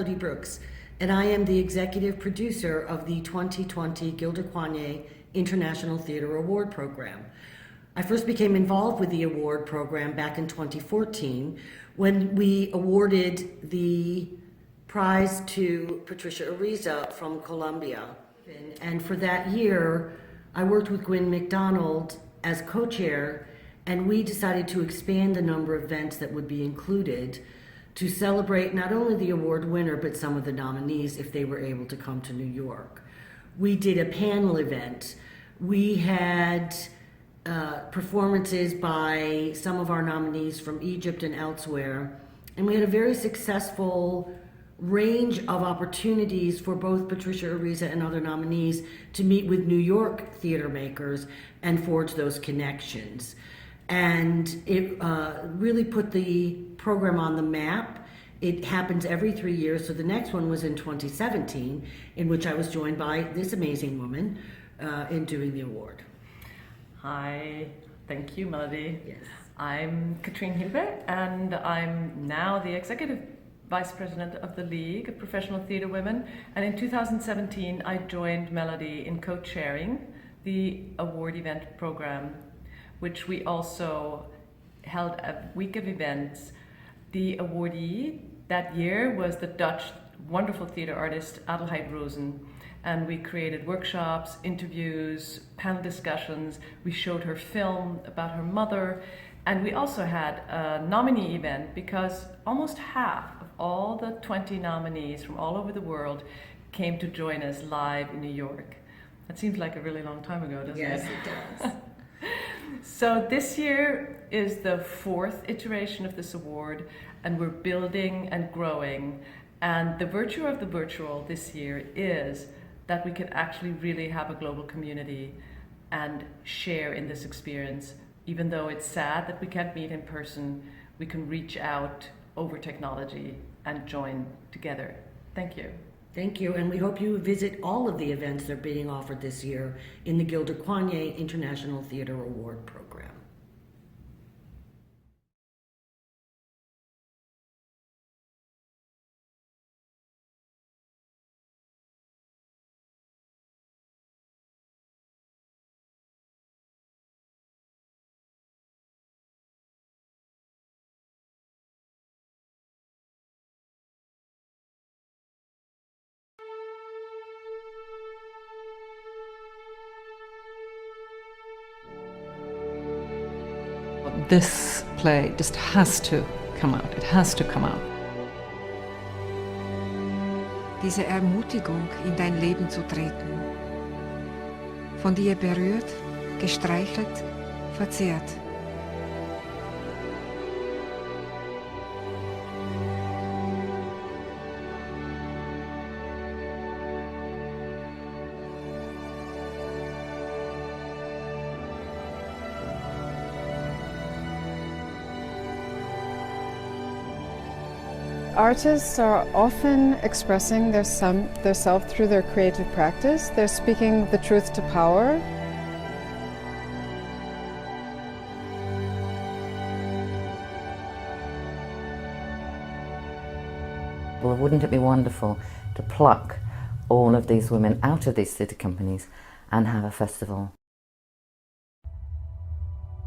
Melody Brooks, and I am the executive producer of the 2020 Gilda Coignet International Theater Award Program. I first became involved with the award program back in 2014 when we awarded the prize to Patricia Ariza from Colombia. And for that year, I worked with Gwyn McDonald as co-chair, and we decided to expand the number of events that would be included to celebrate not only the award winner, but some of the nominees if they were able to come to New York. We did a panel event. We had performances by some of our nominees from Egypt and elsewhere, and we had a very successful range of opportunities for both Patricia Ariza and other nominees to meet with New York theater makers and forge those connections. And it really put the program on the map. It happens every 3 years, so the next one was in 2017, in which I was joined by this amazing woman in doing the award. Hi, thank you, Melody. Yes. I'm Katrine Hilbert, and I'm now the Executive Vice President of the League of Professional Theatre Women. And in 2017, I joined Melody in co-chairing the award event program, which we also held a week of events. The awardee that year was the Dutch wonderful theatre artist Adelheid Rosen, and we created workshops, interviews, panel discussions. We showed her film about her mother, and we also had a nominee event because almost half of all the 20 nominees from all over the world came to join us live in New York. That seems like a really long time ago, doesn't it? Yes, it does. So this year is the fourth iteration of this award, and we're building and growing. And the virtue of the virtual this year is that we can actually really have a global community and share in this experience. Even though it's sad that we can't meet in person, we can reach out over technology and join together. Thank you. Thank you, and we hope you visit all of the events that are being offered this year in the Gilda Coignet International Theater Award Program. This play just has to come out. It has to come out. Diese Ermutigung, in dein Leben zu treten. Von dir berührt, gestreichelt, verzehrt. Artists are often expressing their self through their creative practice. They're speaking the truth to power. Well, wouldn't it be wonderful to pluck all of these women out of these theatre companies and have a festival?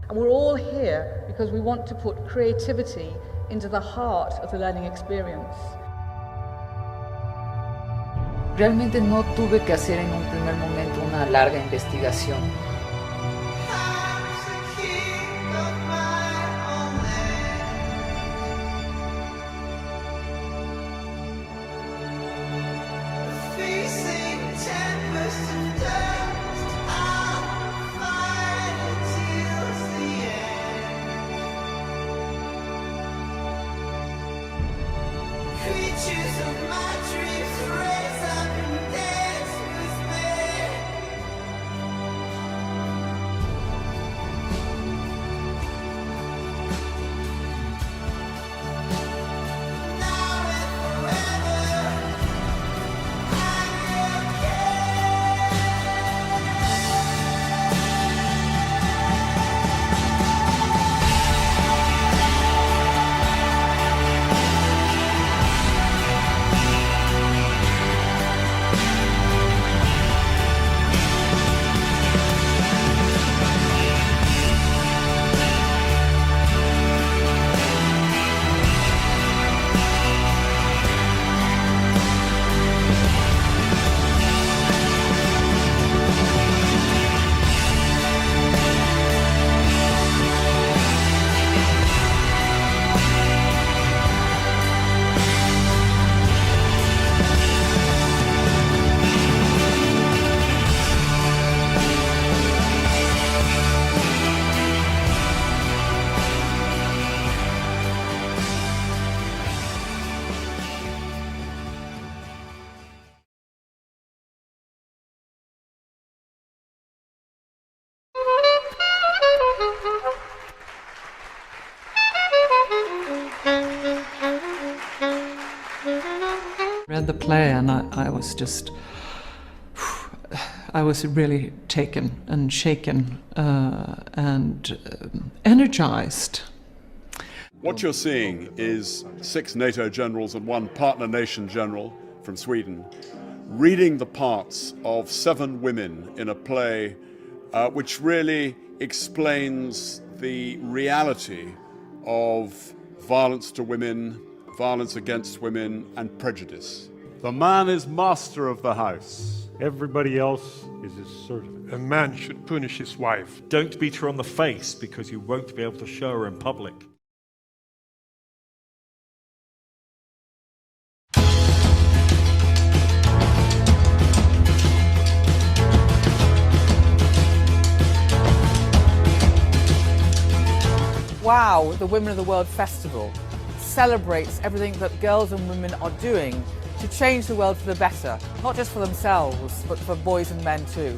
And we're all here because we want to put creativity into the heart of the learning experience. Realmente no tuve que hacer en un primer momento una larga investigación. read the play and I was just, I was really taken and shaken and energized. What you're seeing is 6 NATO generals and 1 partner nation general from Sweden reading the parts of 7 women in a play which really explains the reality of violence to women, violence against women, and prejudice. The man is master of the house. Everybody else is his servant. A man should punish his wife. Don't beat her on the face because you won't be able to show her in public. Wow, the Women of the World Festival celebrates everything that girls and women are doing to change the world for the better, not just for themselves, but for boys and men too.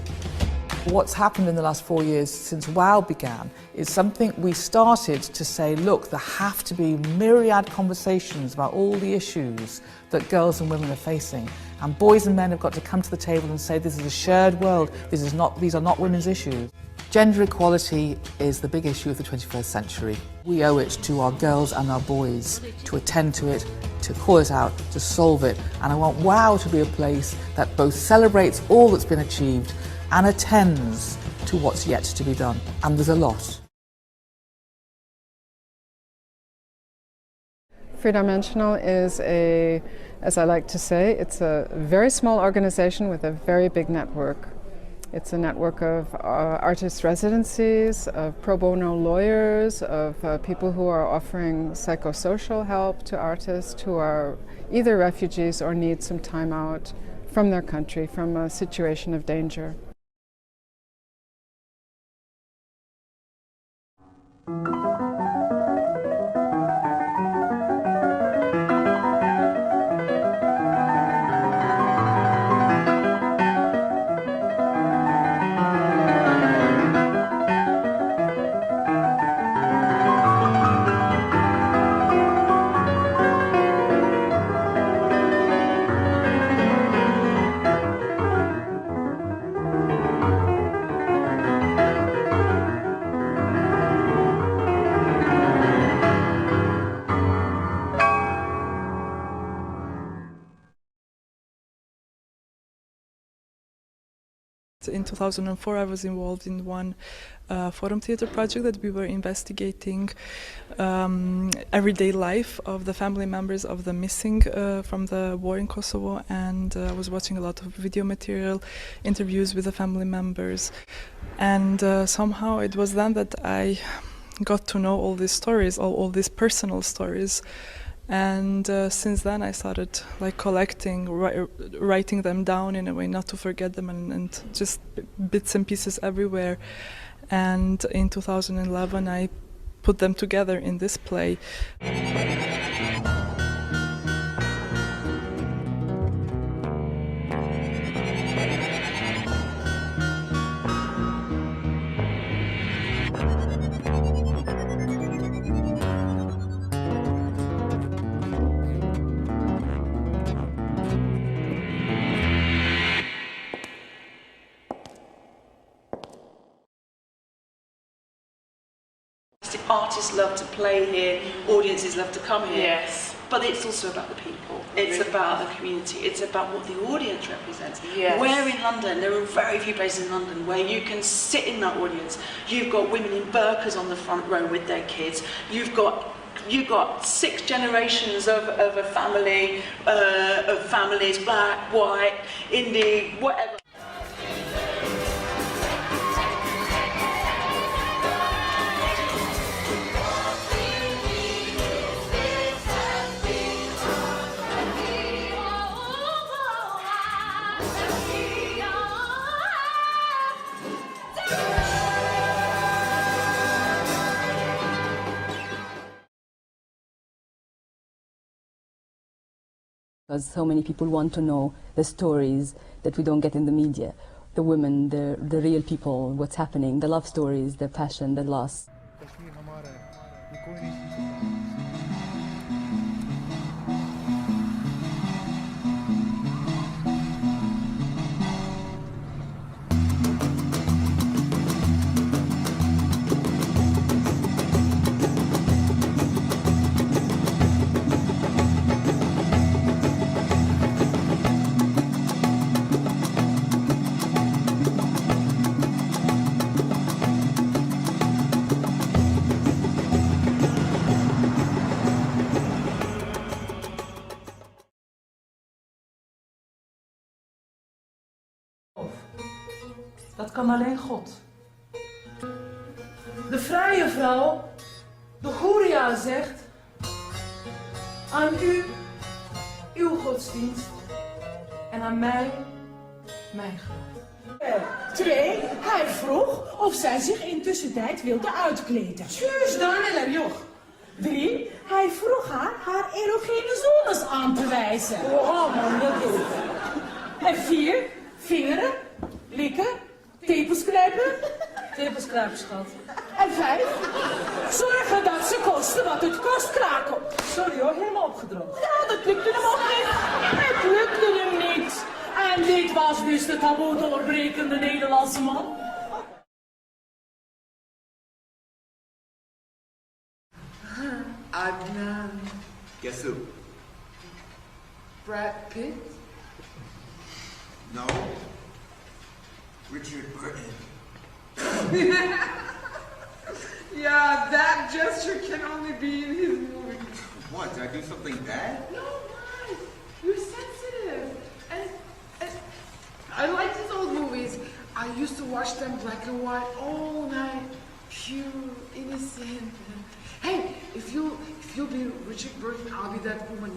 What's happened in the last 4 years since WOW began is something we started to say, look, there have to be myriad conversations about all the issues that girls and women are facing. And boys and men have got to come to the table and say, this is a shared world, these are not women's issues. Gender equality is the big issue of the 21st century. We owe it to our girls and our boys to attend to it, to call it out, to solve it. And I want WOW to be a place that both celebrates all that's been achieved and attends to what's yet to be done. And there's a lot. Three-dimensional is as I like to say, it's a very small organization with a very big network. It's a network of artist residencies, of pro bono lawyers, of people who are offering psychosocial help to artists who are either refugees or need some time out from their country, from a situation of danger. In 2004 I was involved in one forum theatre project that we were investigating everyday life of the family members of the missing from the war in Kosovo, and I was watching a lot of video material, interviews with the family members, and somehow it was then that I got to know all these stories, all these personal stories. And since then I started collecting, writing them down in a way not to forget them, and just bits and pieces everywhere. And in 2011 I put them together in this play. Artists love to play here, audiences love to come here. Yes. But it's also about the people. It's about the community. It's about what the audience represents. Yes. Where in London, there are very few places in London where you can sit in that audience. You've got women in burqas on the front row with their kids. You've got 6 generations of a family, of families, black, white, indie, whatever. Because so many people want to know the stories that we don't get in the media. The women, the real people, what's happening, the love stories, the passion, the loss. Dat kan alleen God. De vrije vrouw, de Horia, zegt: aan u, uw godsdienst, en aan mij, mijn geloof. 2. Hij vroeg of zij zich in tussentijd wilde uitkleden. Tjus, dan eller joch. 3. Hij vroeg haar erogene zones aan te wijzen. Oh man, dat doe ik. En 4. Vingeren, likken, tepels knijpen. Tepels knijpen, schat. En 5. Zorgen dat ze kosten wat het kost kraken. Sorry hoor, helemaal opgedroogd. Ja, dat lukte hem ook niet. Het lukte hem niet. En dit was dus de taboe doorbrekende Nederlandse man. Adnan. Guess who? Brad Pitt. No. Richard Burton. Yeah, that gesture can only be in his movie. What? Did I do something bad? No, why? You're sensitive. And I like his old movies. I used to watch them black and white all night. Pure, innocent. Hey, if you'll be Richard Burton, I'll be that woman.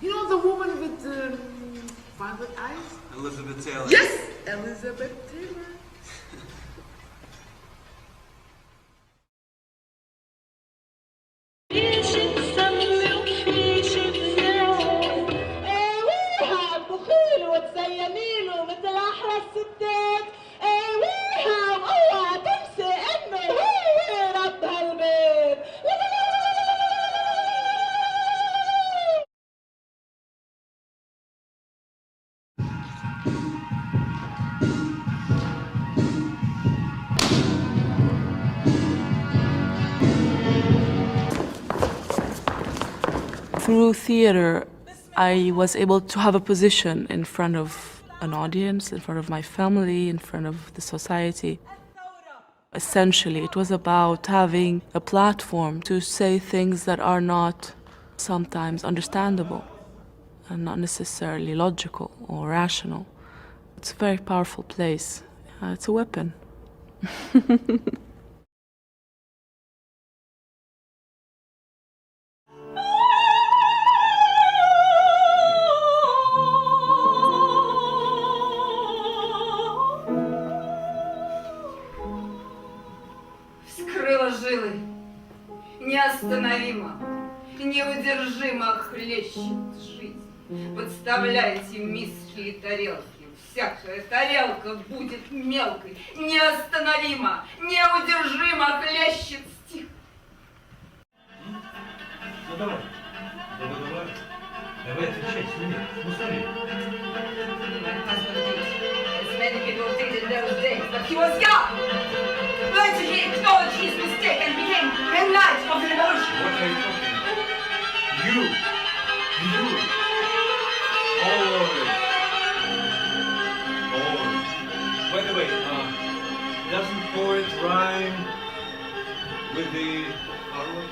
You know the woman with the violet eyes. Elizabeth Taylor. Yes, Elizabeth Taylor. Through theater, I was able to have a position in front of an audience, in front of my family, in front of the society. Essentially, it was about having a platform to say things that are not sometimes understandable and not necessarily logical or rational. It's a very powerful place. It's a weapon. Вскрыла жилы, неостановимо, неудержимо хлещет жизнь. Подставляйте миски и тарелки, всякая тарелка будет мелкой, неостановимо, неудержимо хлещет стих. Ну давай, давай отвечай, смотри, ну смотри. My husband did, as many people did in those days, but he was young. Later he acknowledged his mistake and became a knight of the revolution. What are you talking about? You. Always. By the way, doesn't poet rhyme with the arrow?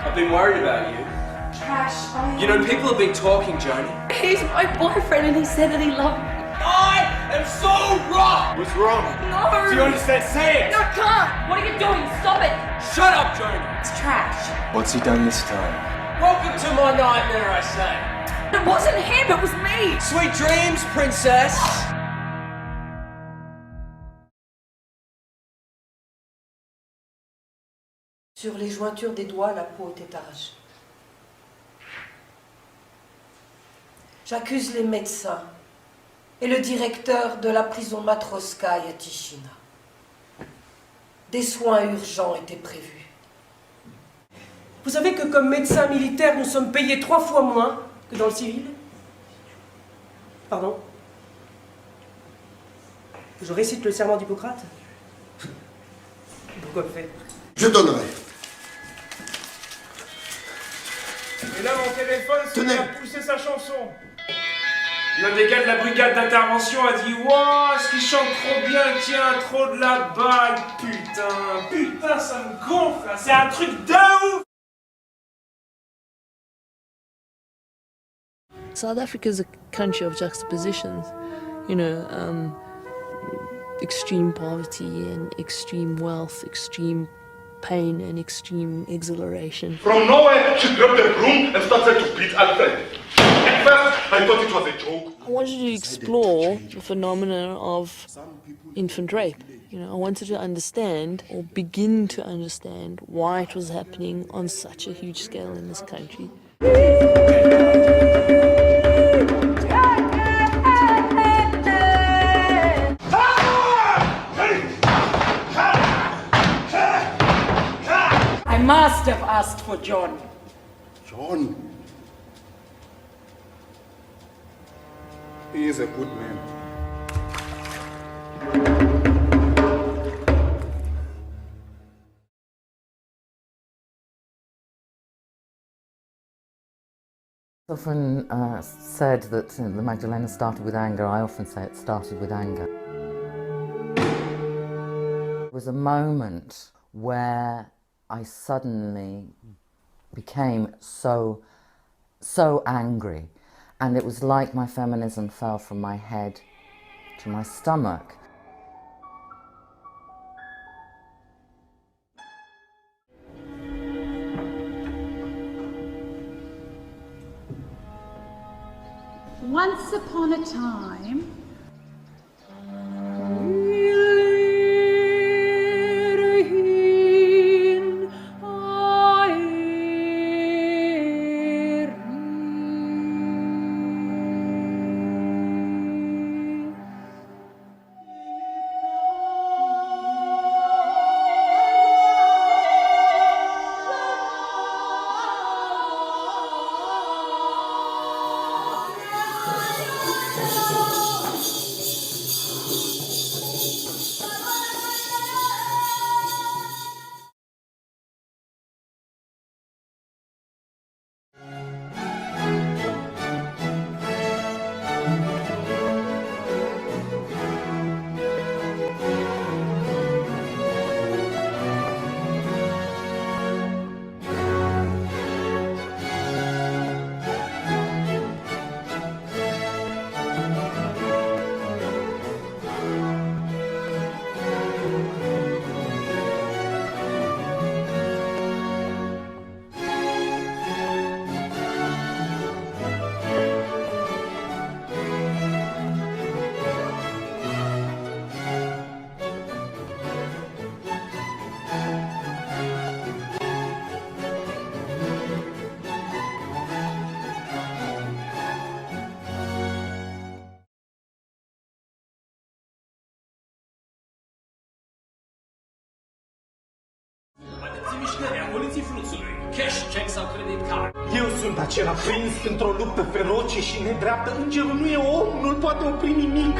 I've been worried about you. Trash. You know, people have been talking, Joni. He's my boyfriend and he said that he loved me. I am so wrong! What's wrong? No! Do you understand? Say it! No, I can't! What are you doing? Stop it! Shut up, Joni! It's trash. What's he done this time? Welcome to my nightmare, I say. It wasn't him, it was me! Sweet dreams, princess! Sur les jointures des doigts, la peau était arrachée. J'accuse les médecins et le directeur de la prison Matroskaï à Tichina. Des soins urgents étaient prévus. Vous savez que comme médecins militaires, nous sommes payés 3 fois moins que dans le civil? Pardon? Je récite le serment d'Hippocrate? Pourquoi le faire? Je donnerai téléphone, c'est qu'il a poussé sa chanson. L'un des gars de la brigade d'intervention a dit « Wouah, ce qu'il chante trop bien, il tient trop de la balle, putain, putain, ça me gonfle, là, c'est un truc de ouf !» South Africa is a country of juxtapositions, extreme poverty and extreme wealth, extreme pain and extreme exhilaration. From nowhere, she grabbed the broom and started to beat Alfred. At first, I thought it was a joke. I wanted to explore the phenomena of infant rape. I wanted to understand, or begin to understand, why it was happening on such a huge scale in this country. I must have asked for John. John? He is a good man. Often said that the Magdalena started with anger. I often say it started with anger. It was a moment where I suddenly became so angry, and it was like my feminism fell from my head to my stomach. Once upon a time, mișcări a poliției fluxului, cash, check sau credit card. Eu sunt acela prins într-o luptă feroce și nedreaptă. Îngerul nu e om, nu-l poate opri nimic.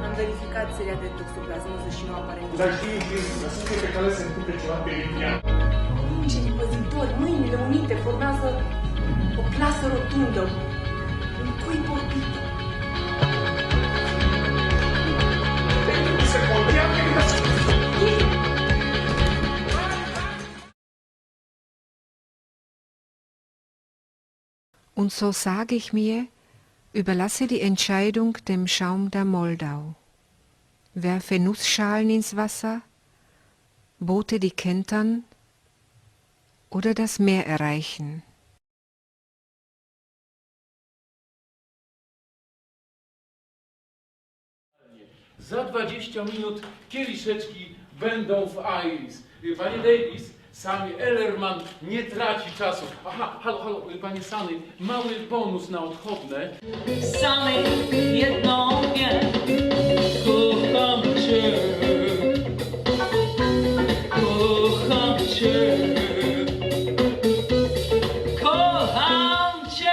Am verificat seria de toxoplasmoză și nu apare nici. Dar știi, sunt pe care se întâmple ceva perifiant. Îngerii păzitori, mâinile unite, formează o plasă rotundă, un cuib orbit. Se contea pe Und so sage ich mir, überlasse die Entscheidung dem Schaum der Moldau. Werfe Nussschalen ins Wasser, Boote die kentern oder das Meer erreichen. Za 20 minut kieliszeczki będą w Iris. Panie Davis, Sami Ellerman nie traci czasu. Aha, halo, panie Sany, mały bonus na odchodne. Sany, jedno wiem, kocham cię. Kocham cię. Kocham cię.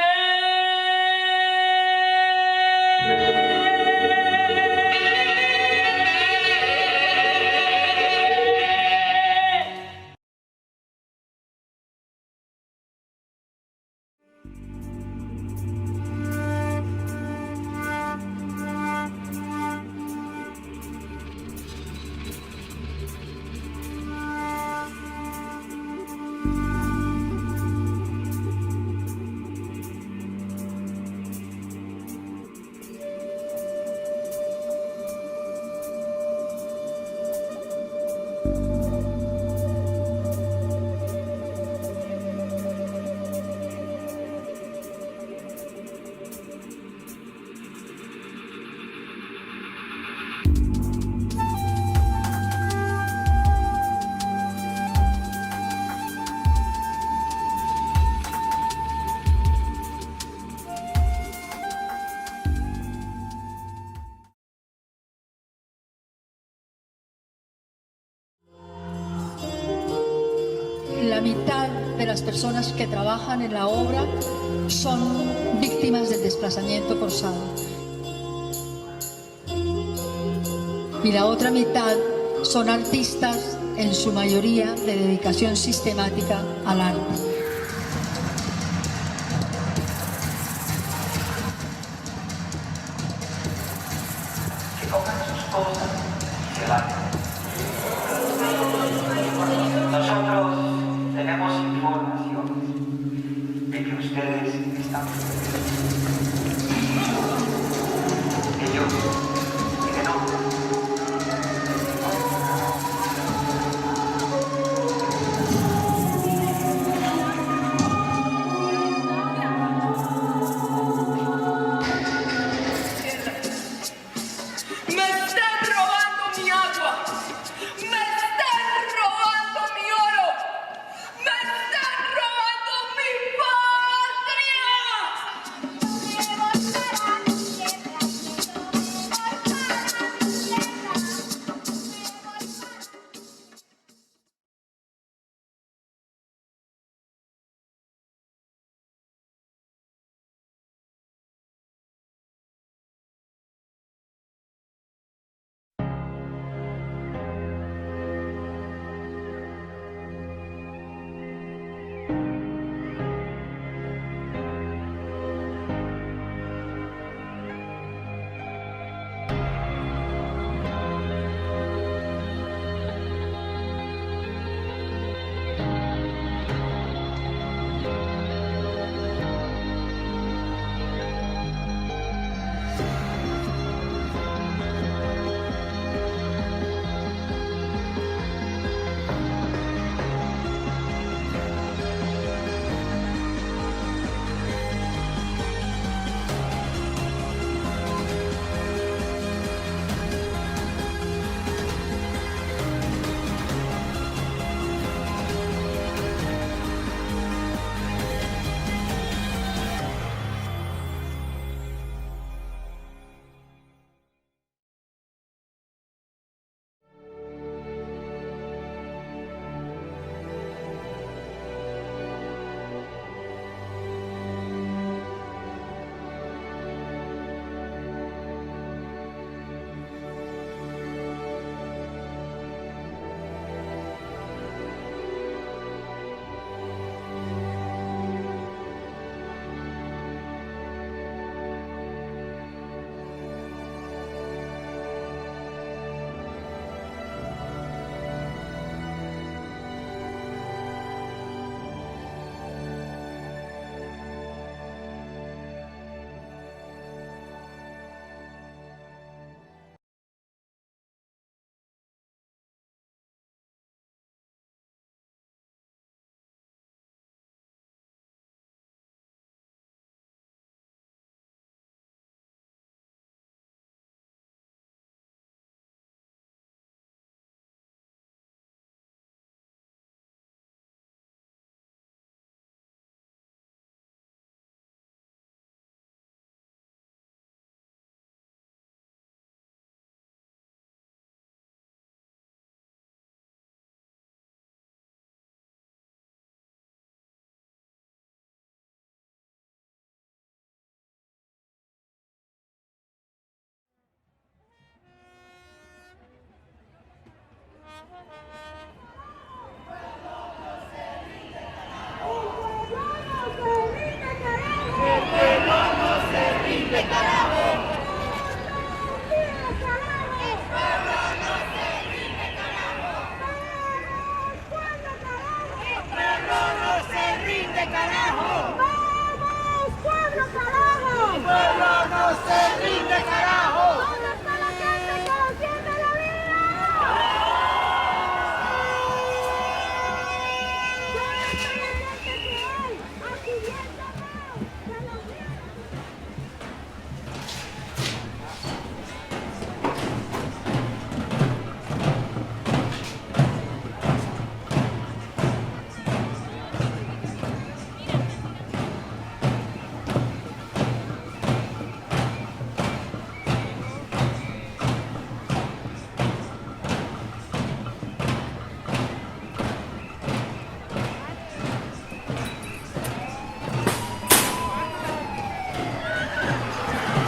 la mitad de las personas que trabajan en la obra son víctimas del desplazamiento forzado. Y la otra mitad son artistas, en su mayoría de dedicación sistemática al arte. Que cojan sus cosas y se vayan. Nosotros tenemos información de que ustedes están ellos que no.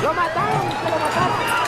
¡Lo mataron! ¡Se lo mataron!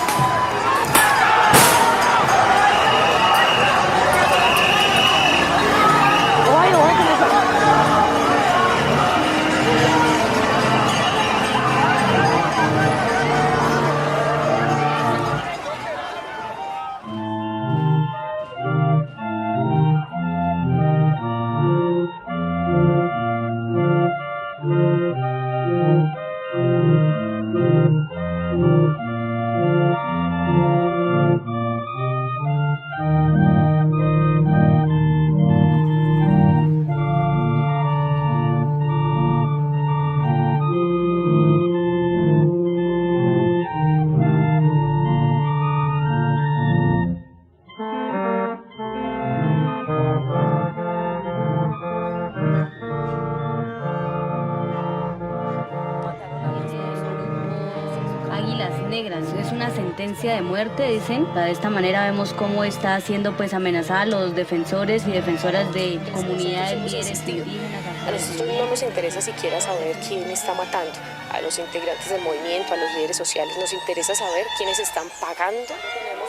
Es una sentencia de muerte, dicen. De esta manera vemos cómo está siendo pues amenazada a los defensores y defensoras de comunidades líderes indígenas. A nosotros no nos interesa siquiera saber quién está matando a los integrantes del movimiento, a los líderes sociales. Nos interesa saber quiénes están pagando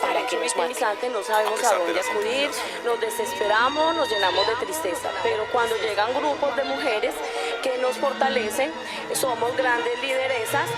para que nos maten. No sabemos a dónde acudir, nos desesperamos, nos llenamos de tristeza. Pero cuando llegan grupos de mujeres que nos fortalecen, somos grandes lideresas.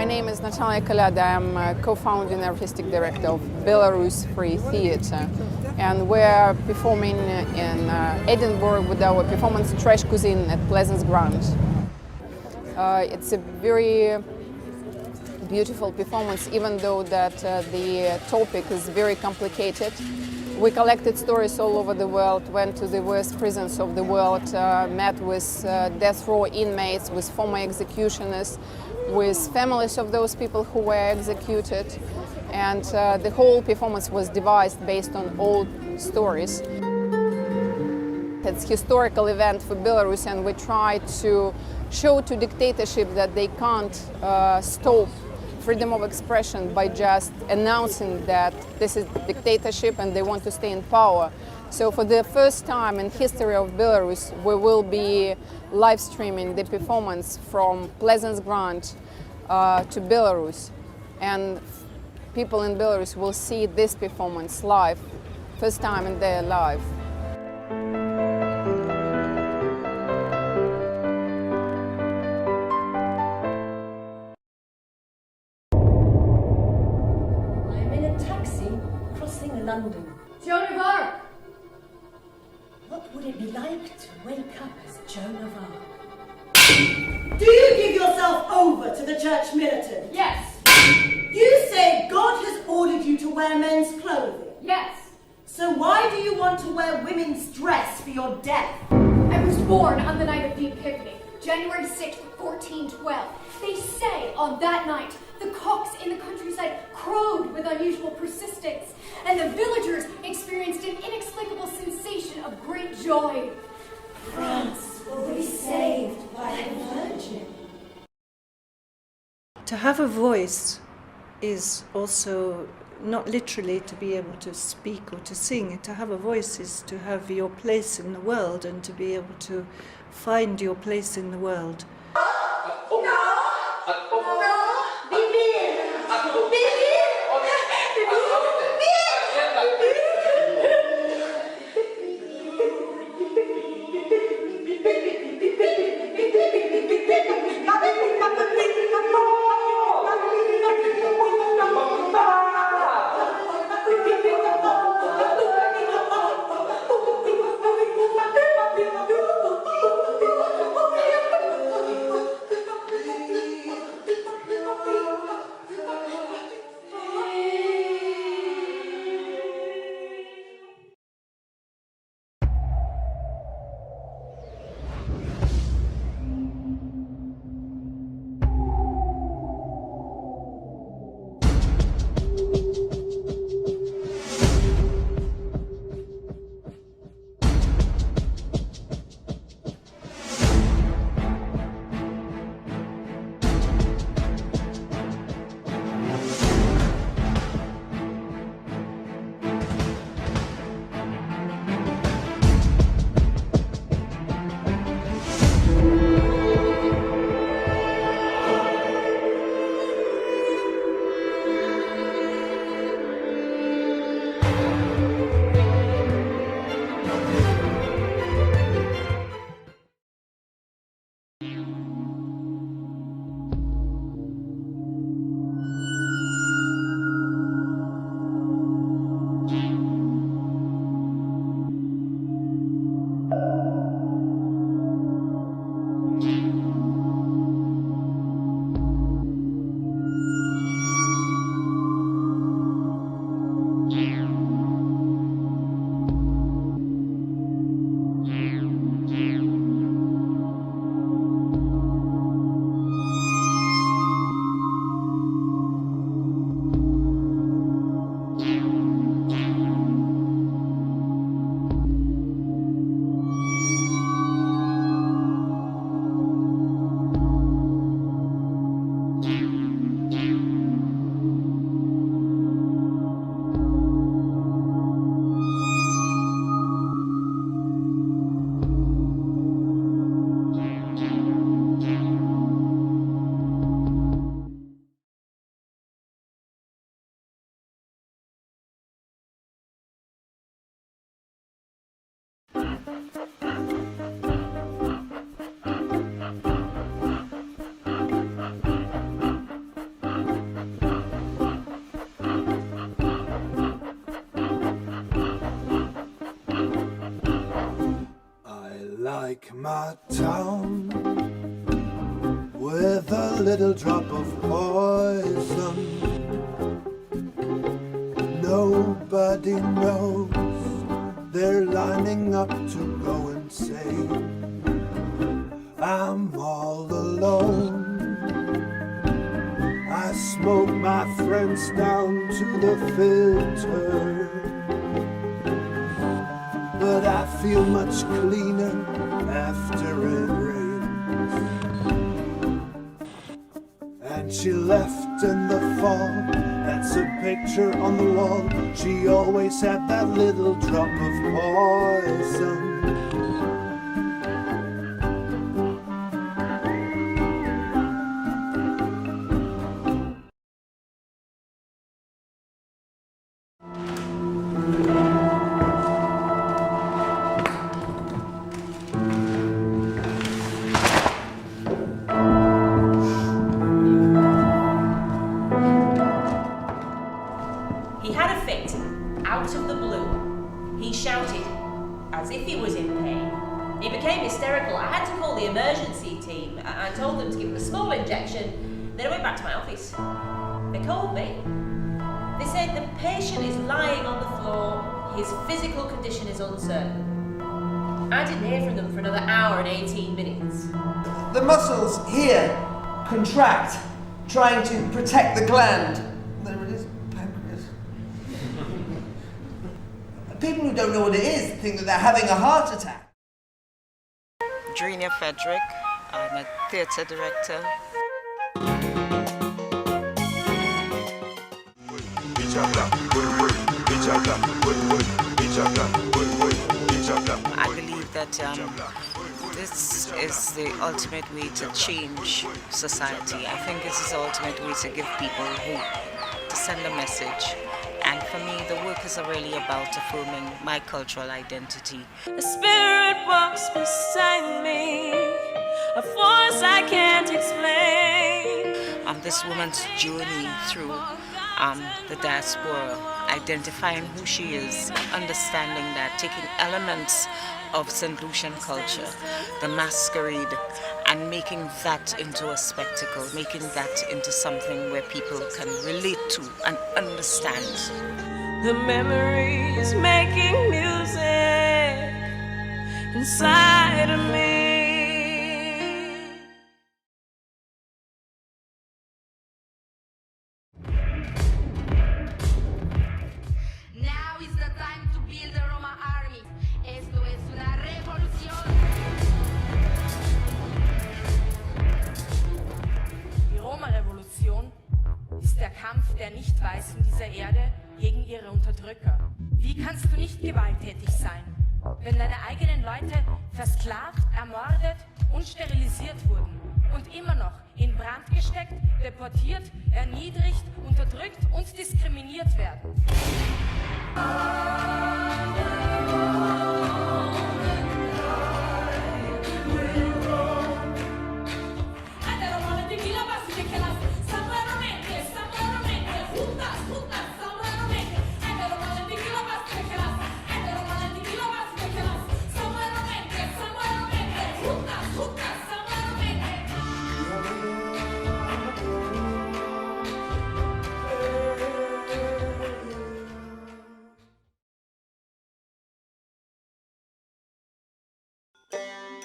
My name is Natalia Kolyada. I'm co-founding artistic director of Belarus Free Theatre. And we're performing in Edinburgh with our performance Trash Cuisine at Pleasance Grant. It's a very beautiful performance, even though that the topic is very complicated. We collected stories all over the world, went to the worst prisons of the world, met with death row inmates, with former executioners, with families of those people who were executed. And the whole performance was devised based on old stories. It's a historical event for Belarus, and we try to show to dictatorship that they can't stop freedom of expression by just announcing that this is dictatorship and they want to stay in power. So for the first time in history of Belarus, we will be live streaming the performance from Pleasance Grant to Belarus. And people in Belarus will see this performance live, first time in their life. London. Joan of Arc! What would it be like to wake up as Joan of Arc? Do you give yourself over to the church militant? Yes. You say God has ordered you to wear men's clothing? Yes. So why do you want to wear women's dress for your death? I was born on the night of the Epiphany, January 6th, 1412. They say on that night, the cocks in the countryside crowed with unusual persistence, and the villagers experienced an inexplicable sensation of great joy. France will be saved by a virgin. To have a voice is also not literally to be able to speak or to sing. To have a voice is to have your place in the world and to be able to find your place in the world. Take my town with a little drop of poison. Nobody knows they're lining up to go insane. I'm all alone. I smoke my friends down to the filter, but I feel much cleaner after it rains. And she left in the fall. That's a picture on the wall. She always had that little drop of poison. He had a fit, out of the blue. He shouted, as if he was in pain. He became hysterical. I had to call the emergency team. I told them to give him a small injection. Then I went back to my office. They called me. They said the patient is lying on the floor. His physical condition is uncertain. I didn't hear from them for another hour and 18 minutes. The muscles here contract, trying to protect the gland. There it is, pancreas. People who don't know what it is think that they're having a heart attack. Drina Frederick, I'm a theatre director. I believe that this is the ultimate way to change society. I think this is the ultimate way to give people hope, to send a message. And for me, the work is really about affirming my cultural identity. A spirit walks beside me, a force I can't explain. This woman's journey through the diaspora, identifying who she is, understanding that, taking elements of St. Lucian culture, the masquerade, and making that into a spectacle, making that into something where people can relate to and understand. The memories making music inside of me. Now is the time to build a Roma army. Esto es una revolución. Die Roma-Revolution ist der Kampf der Nicht-Weißen dieser Erde gegen ihre Unterdrücker. Wie kannst du nicht gewalttätig sein, wenn deine eigenen Leute versklavt, ermordet und sterilisiert wurden und immer noch in Brand gesteckt, deportiert, erniedrigt, unterdrückt und diskriminiert werden?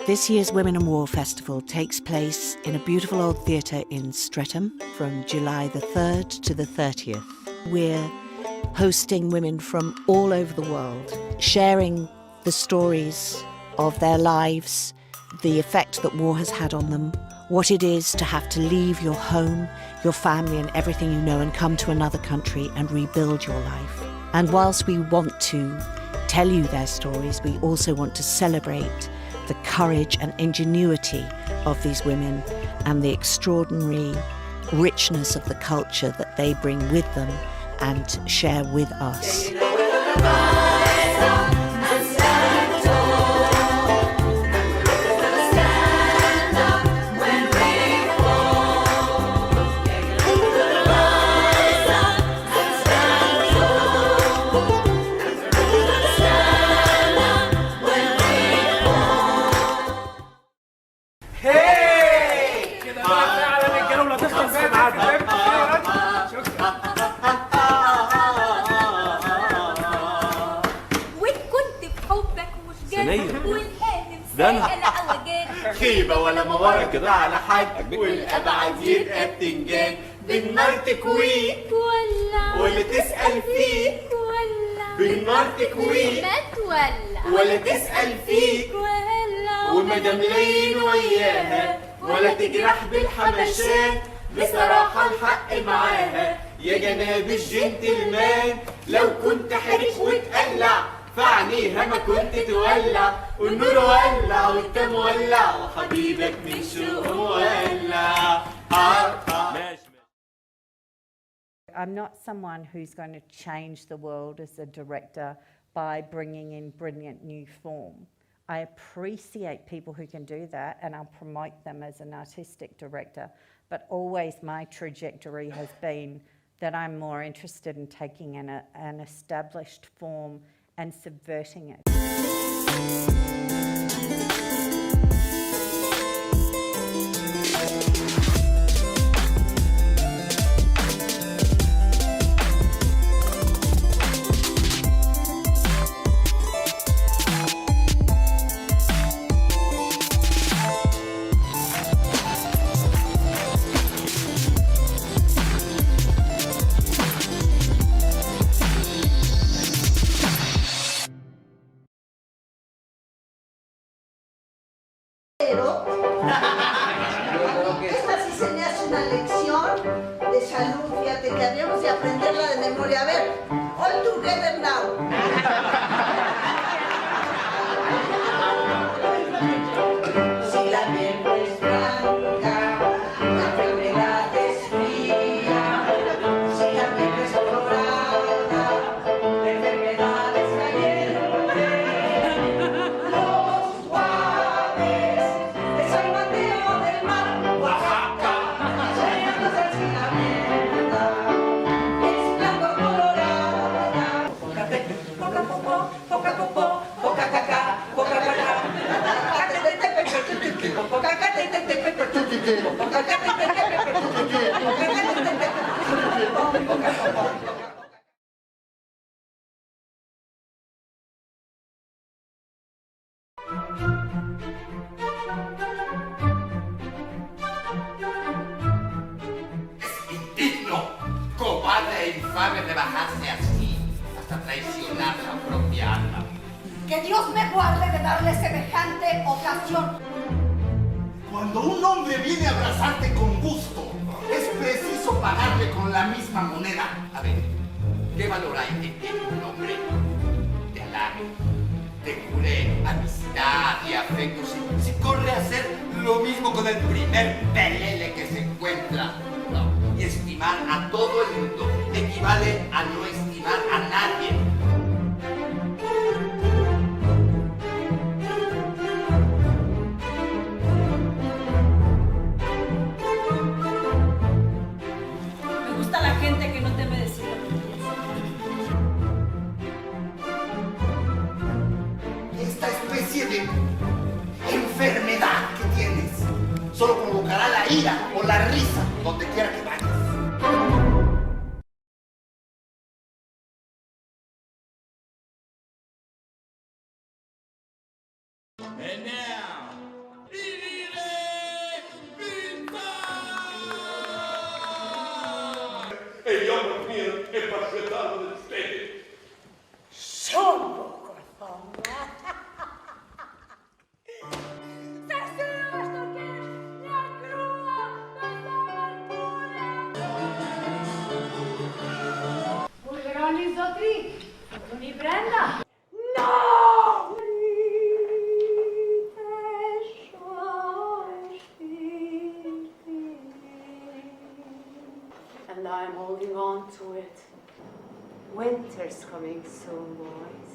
This year's Women in War Festival takes place in a beautiful old theatre in Streatham from July the 3rd to the 30th. We're hosting women from all over the world, sharing the stories of their lives, the effect that war has had on them, what it is to have to leave your home, your family and everything you know and come to another country and rebuild your life. And whilst we want to tell you their stories, we also want to celebrate the courage and ingenuity of these women and the extraordinary richness of the culture that they bring with them and share with us. ده انا خيبة ولا مبارة كده على حد والأبعد يبقى بتنجان بالنار تكويك ولا تسأل فيك بالنار تكويك ولا تسأل فيك ومدام لين وياها ولا تجرح بالحبشات بصراحة الحق معاها يا جناب الجنتلمان لو كنت حريق وتقلع فعنيها ما كنت تولع والنور ولع وانت مولع وحبيبك من شوق مولع. I'm not someone who's going to change the world as a director by bringing in brilliant new form. I appreciate people who can do that and I'll promote them as an artistic director, but always my trajectory has been that I'm more interested in taking an established form and subverting it. Esta sí se me hace una lección de salud, fíjate que habíamos de aprenderla de memoria. A ver, all together now. Si la nieve es blanca, la enfermedad es fría. Si la nieve es colorada, la enfermedad es caliente. Los guaves de San Mateo del Mar, Oaxaca, llenos de cilamenta, es blanco colorada. Poca popó, poca popó, poca caca, poca caca. Indigno, cobarde e infame rebajarse así hasta traicionar la propia alma. Que Dios me guarde de darle semejante ocasión. Cuando un hombre viene a abrazarte con gusto, es preciso pagarle con la misma moneda. A ver, ¿qué valor hay en que un hombre te halague, te jure amistad y afecto si corre a hacer lo mismo con el primer pelele que se encuentra? No, y estimar a todo el mundo equivale a no estimar a nadie. Me gusta la gente que no teme decir lo que piensa. Esta especie de enfermedad que tienes solo provocará la ira o la risa donde quiera que vayas. And now, e io non mio e passato del stage. Sono corazón. Pulveroni zotri, mi prenda. No! And I'm holding on to it. Winter's coming soon, boys.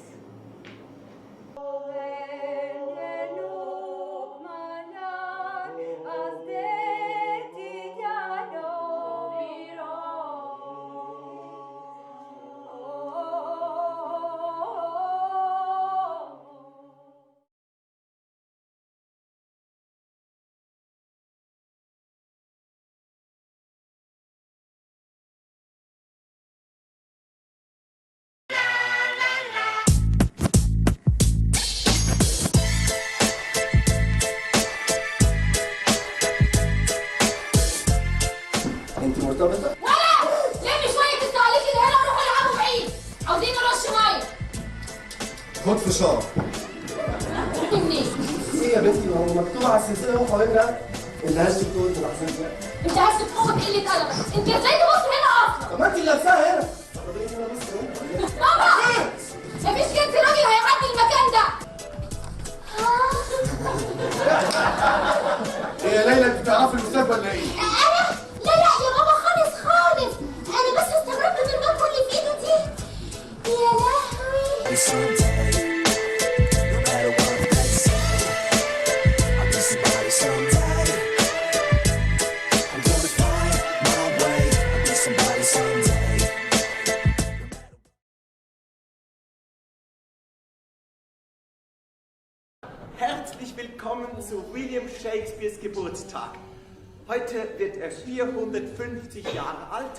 kurz vor Schau. ايه يا بنتي ما هو مكتوب على السلسله اهو حضرتك انها الدكتور احسن كده. انت عايز تقوم قله ادبك، انت ازاي تبص هنا اصلا؟ طب ما انت اللي لابساها هنا. بابا مفيش كنت راجل هيعدي المكان ده. ايه يا ليلى انت تعرفي المستقبل ولا ايه؟ انا؟ لا يا بابا خالص خالص، انا بس استغربت من المنبر اللي في ايده دي. يا لهوي. Herzlich willkommen zu William Shakespeares Geburtstag. Heute wird er 450 Jahre alt.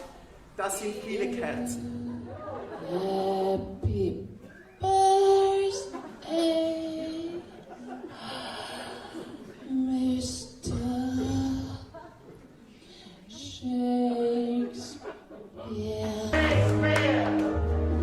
Das sind viele Kerzen. Happy birthday, Mr. Shakespeare.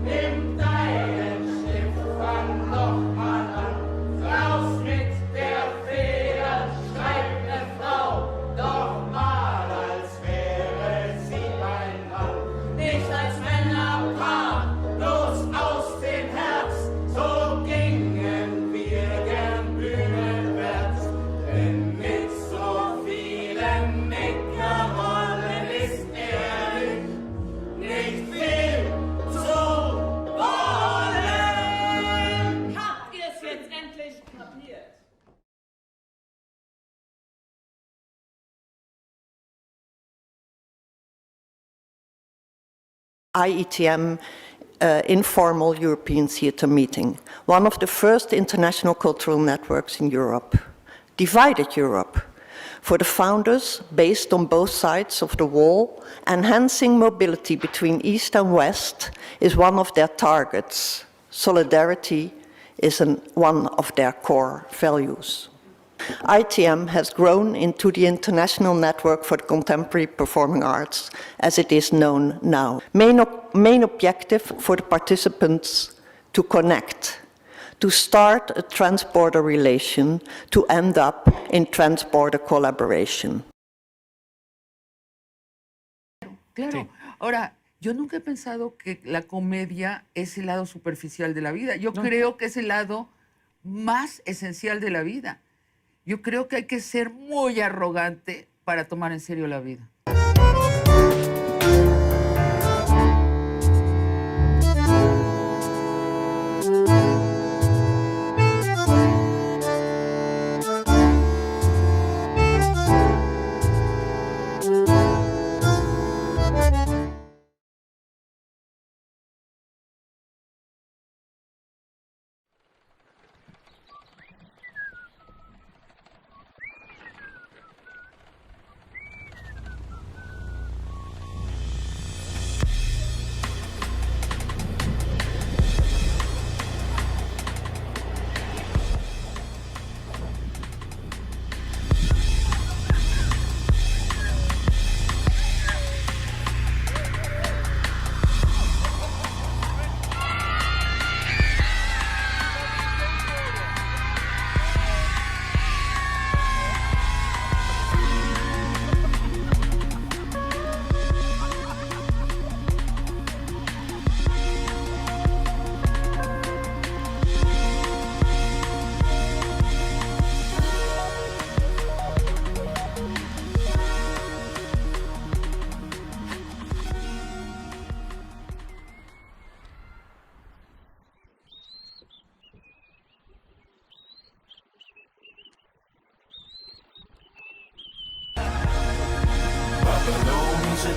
Nimm deinen Stift, fang noch mal an. Raus mit der Feder, schreib ne Frau, doch mal als wäre sie ein Mann. Nicht als Männerpaar, bloß aus dem Herz, so gingen wir gern bühnenwärts. Denn mit so vielen Nickerrollen ist nicht viel zu wollen. Habt ihr es jetzt endlich kapiert? IETM informal European theatre meeting, one of the first international cultural networks in Europe, divided Europe. For the founders, based on both sides of the wall, enhancing mobility between East and West is one of their targets. Solidarity is one of their core values. ITM has grown into the International Network for the Contemporary Performing Arts, as it is known now. Main objective for the participants to connect, to start a trans-border relation, to end up in trans-border collaboration. Claro. Sí. Ahora, yo nunca he pensado que la comedia es el lado superficial de la vida. Yo creo que es el lado más esencial de la vida. Yo creo que hay que ser muy arrogante para tomar en serio la vida.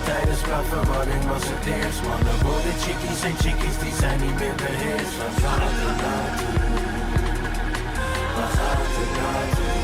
Tijdens praat verwarring was het eerst. Want er worden chickies en chickies die zijn niet meer beheerst. Waar gaat het naartoe? Waar gaat het naartoe?